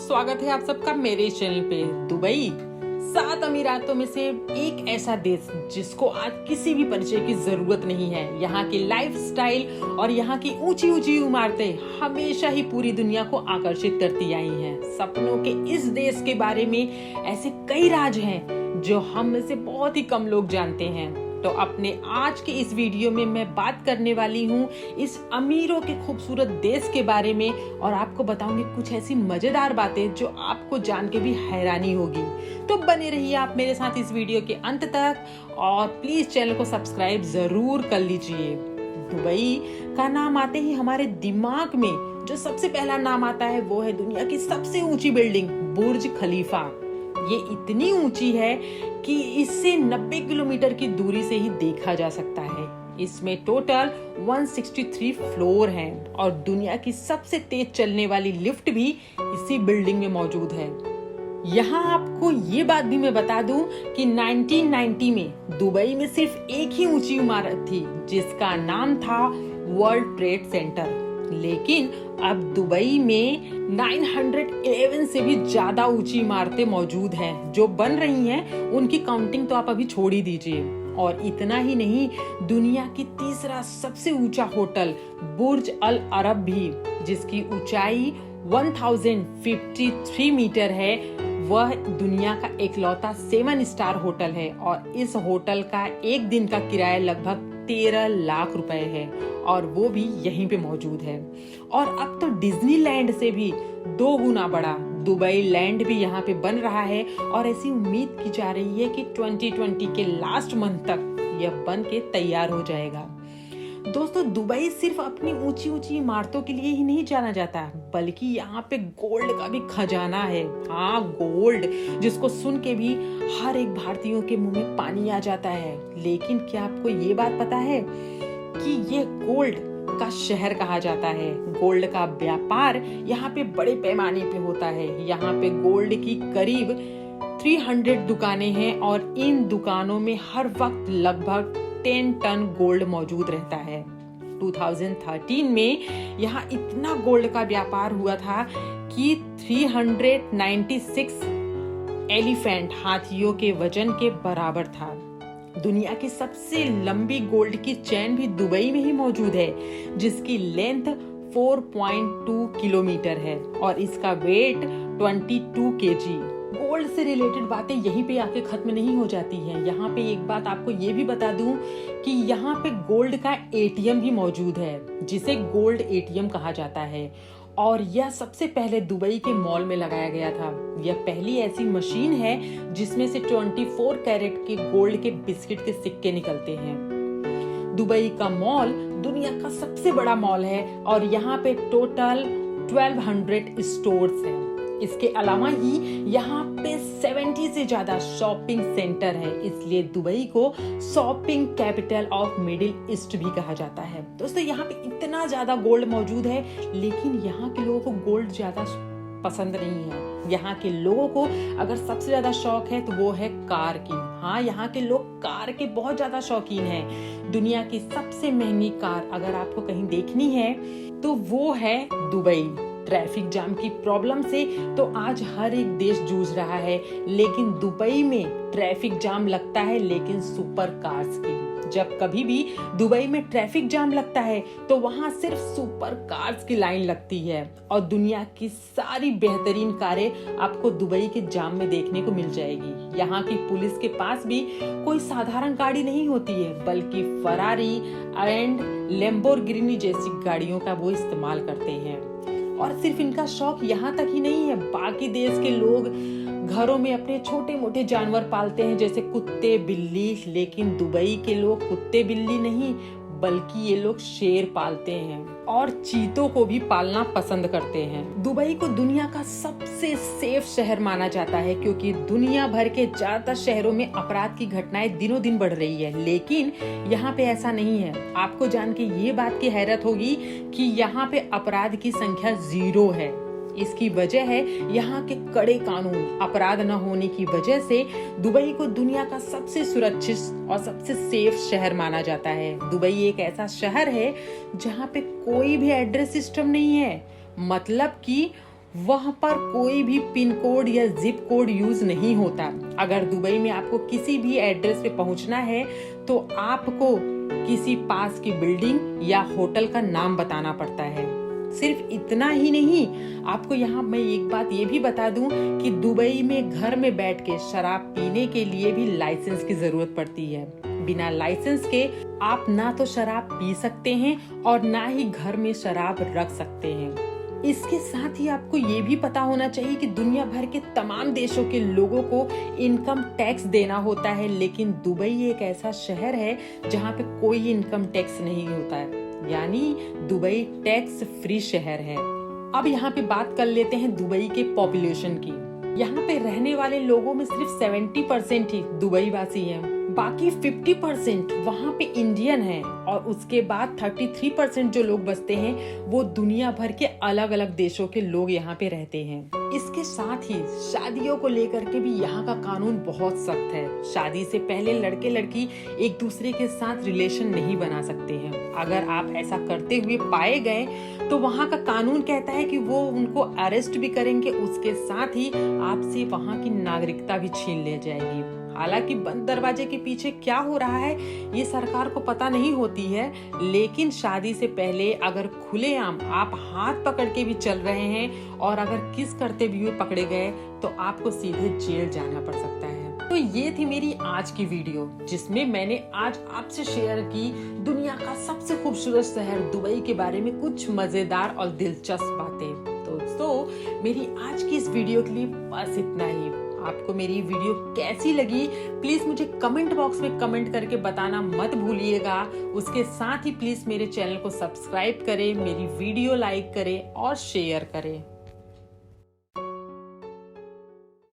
स्वागत है आप सबका मेरे चैनल पे। दुबई 7 अमीरातों में से एक ऐसा देश जिसको आज किसी भी परिचय की जरूरत नहीं है। यहाँ की लाइफस्टाइल और यहाँ की ऊंची ऊंची इमारतें हमेशा ही पूरी दुनिया को आकर्षित करती आई हैं। सपनों के इस देश के बारे में ऐसे कई राज हैं जो हम में से बहुत ही कम लोग जानते हैं। तो अपने आज के इस वीडियो में मैं बात करने वाली हूँ इस अमीरों के खूबसूरत देश के बारे में और आपको बताऊंगी कुछ ऐसी मजेदार बातें जो आपको जान के भी हैरानी होगी। तो बने रहिए आप मेरे साथ इस वीडियो के अंत तक और प्लीज चैनल को सब्सक्राइब जरूर कर लीजिए। दुबई का नाम आते ही हमारे दिमाग में जो सबसे पहला नाम आता है वो है दुनिया की सबसे ऊंची बिल्डिंग बुर्ज खलीफा। ये इतनी ऊंची है कि इससे 90 किलोमीटर की दूरी से ही देखा जा सकता है। इसमें टोटल 163 फ्लोर हैं और दुनिया की सबसे तेज चलने वाली लिफ्ट भी इसी बिल्डिंग में मौजूद है। यहाँ आपको ये बात भी मैं बता दूं कि 1990 में दुबई में सिर्फ एक ही ऊंची इमारत थी जिसका नाम था वर्ल्ड ट्रेड सेंटर, लेकिन अब दुबई में 911 से भी ज्यादा ऊंची इमारतें मौजूद हैं जो बन रही हैं। उनकी काउंटिंग तो आप अभी छोड़ ही दीजिए। और इतना ही नहीं, दुनिया की तीसरा सबसे ऊंचा होटल बुर्ज अल अरब भी, जिसकी ऊंचाई 1053 मीटर है, वह दुनिया का इकलौता 7 स्टार होटल है और इस होटल का एक दिन का किराया लगभग 13 लाख रुपए है और वो भी यहीं पे मौजूद है। और अब तो डिज्नीलैंड से भी 2 गुना बड़ा दुबई लैंड भी यहाँ पे बन रहा है और ऐसी उम्मीद की जा रही है कि 2020 के लास्ट मंथ तक यह बन के तैयार हो जाएगा। दोस्तों, दुबई सिर्फ अपनी ऊंची ऊंची इमारतों के लिए ही नहीं जाना जाता, बल्कि यहाँ पे गोल्ड का भी खजाना है। हाँ, गोल्ड, जिसको सुन के भी हर एक भारतीयों के मुंह में पानी आ जाता है। लेकिन क्या आपको ये बात पता है कि ये गोल्ड का शहर कहा जाता है। गोल्ड का व्यापार यहाँ पे बड़े पैमाने पे होता है। यहाँ पे गोल्ड की करीब 300 दुकानें हैं और इन दुकानों में हर वक्त लगभग 10 टन गोल्ड मौजूद रहता है। 2013 में यहाँ इतना गोल्ड का व्यापार हुआ था कि 396 एलिफेंट हाथियों के वजन के बराबर था। दुनिया की सबसे लंबी गोल्ड की चेन भी दुबई में ही मौजूद है, जिसकी लेंथ 4.2 किलोमीटर है और इसका वेट 22 केजी। गोल्ड से रिलेटेड बातें यहीं पे आके खत्म नहीं हो जाती हैं। यहाँ पे एक बात आपको ये भी बता दूं कि यहाँ पे गोल्ड का एटीएम भी मौजूद है, जिसे गोल्ड एटीएम कहा जाता है और यह सबसे पहले दुबई के मॉल में लगाया गया था। यह पहली ऐसी मशीन है जिसमें से 24 कैरेट के गोल्ड के बिस्किट के सिक्के निकलते हैं। दुबई का मॉल दुनिया का सबसे बड़ा मॉल है और यहाँ पे टोटल 1200 स्टोर्स हैं। इसके अलावा ही यहाँ पे 70 से ज्यादा शॉपिंग सेंटर है, इसलिए दुबई को shopping capital of middle east भी कहा जाता है। दोस्तों, यहाँ पे इतना ज्यादा गोल्ड मौजूद है, लेकिन यहाँ के लोगों को गोल्ड ज्यादा पसंद नहीं है। यहाँ के लोगों को अगर सबसे ज्यादा शौक है तो वो है कार की। हाँ, यहाँ के लोग कार के बहुत ज्यादा शौकीन हैं। दुनिया की सबसे महंगी कार अगर आपको कहीं देखनी है तो वो है दुबई। ट्रैफिक जाम की प्रॉब्लम से तो आज हर एक देश जूझ रहा है, लेकिन दुबई में ट्रैफिक जाम लगता है लेकिन सुपर कार्स की। जब कभी भी दुबई में ट्रैफिक जाम लगता है तो वहां सिर्फ सुपर कार्स की लाइन लगती है और दुनिया की सारी बेहतरीन कारें आपको दुबई के जाम में देखने को मिल जाएगी। यहाँ की पुलिस के पास भी कोई साधारण गाड़ी नहीं होती है, बल्कि फरारी एंड लैम्बोर्गिनी जैसी गाड़ियों का वो इस्तेमाल करते हैं। और सिर्फ इनका शौक यहाँ तक ही नहीं है, बाकी देश के लोग घरों में अपने छोटे मोटे जानवर पालते हैं जैसे कुत्ते बिल्ली, लेकिन दुबई के लोग कुत्ते बिल्ली नहीं बल्कि ये लोग शेर पालते हैं और चीतों को भी पालना पसंद करते हैं। दुबई को दुनिया का सबसे सेफ शहर माना जाता है क्योंकि दुनिया भर के ज्यादातर शहरों में अपराध की घटनाएं दिनों दिन बढ़ रही है, लेकिन यहाँ पे ऐसा नहीं है। आपको जान के ये बात की हैरत होगी कि यहाँ पे अपराध की संख्या 0 है। इसकी वजह है यहाँ के कड़े कानून। अपराध न होने की वजह से दुबई को दुनिया का सबसे सुरक्षित और सबसे सेफ शहर माना जाता है। दुबई एक ऐसा शहर है जहाँ पे कोई भी एड्रेस सिस्टम नहीं है, मतलब कि वहाँ पर कोई भी पिन कोड या जिप कोड यूज नहीं होता। अगर दुबई में आपको किसी भी एड्रेस पे पहुंचना है तो आपको किसी पास की बिल्डिंग या होटल का नाम बताना पड़ता है। सिर्फ इतना ही नहीं, आपको यहाँ मैं एक बात ये भी बता दूं कि दुबई में घर में बैठ के शराब पीने के लिए भी लाइसेंस की जरूरत पड़ती है। बिना लाइसेंस के आप ना तो शराब पी सकते हैं और ना ही घर में शराब रख सकते हैं। इसके साथ ही आपको ये भी पता होना चाहिए कि दुनिया भर के तमाम देशों के लोगों को इनकम टैक्स देना होता है, लेकिन दुबई एक ऐसा शहर है जहाँ पे कोई इनकम टैक्स नहीं होता है, यानी दुबई टैक्स फ्री शहर है। अब यहाँ पे बात कर लेते हैं दुबई के पॉपुलेशन की। यहाँ पे रहने वाले लोगों में सिर्फ 70% ही दुबई वासी हैं, बाकी 50% वहाँ पे इंडियन हैं और उसके बाद 33% जो लोग बसते हैं वो दुनिया भर के अलग अलग देशों के लोग यहाँ पे रहते हैं। इसके साथ ही शादियों को लेकर के भी यहाँ का कानून बहुत सख्त है। शादी से पहले लड़के लड़की एक दूसरे के साथ रिलेशन नहीं बना सकते हैं। अगर आप ऐसा करते हुए पाए गए तो वहाँ का कानून कहता है कि वो उनको अरेस्ट भी करेंगे, उसके साथ ही आपसे वहाँ की नागरिकता भी छीन ले जाएगी। हालांकि बंद दरवाजे के पीछे क्या हो रहा है ये सरकार को पता नहीं होती है, लेकिन शादी से पहले अगर खुलेआम आप हाथ पकड़ के भी चल रहे हैं और अगर किस करते भी हुए पकड़े गए तो आपको सीधे जेल जाना पड़ सकता है। तो ये थी मेरी आज की वीडियो, जिसमें मैंने आज आपसे शेयर की दुनिया का सबसे खूबसूरत शहर दुबई के बारे में कुछ मजेदार और दिलचस्प बातें। तो दोस्तों, मेरी आज की इस वीडियो के लिए बस इतना ही। आपको मेरी वीडियो कैसी लगी प्लीज मुझे कमेंट बॉक्स में कमेंट करके बताना मत भूलिएगा। उसके साथ ही प्लीज मेरे चैनल को सब्सक्राइब करें, मेरी वीडियो लाइक करें और शेयर करें।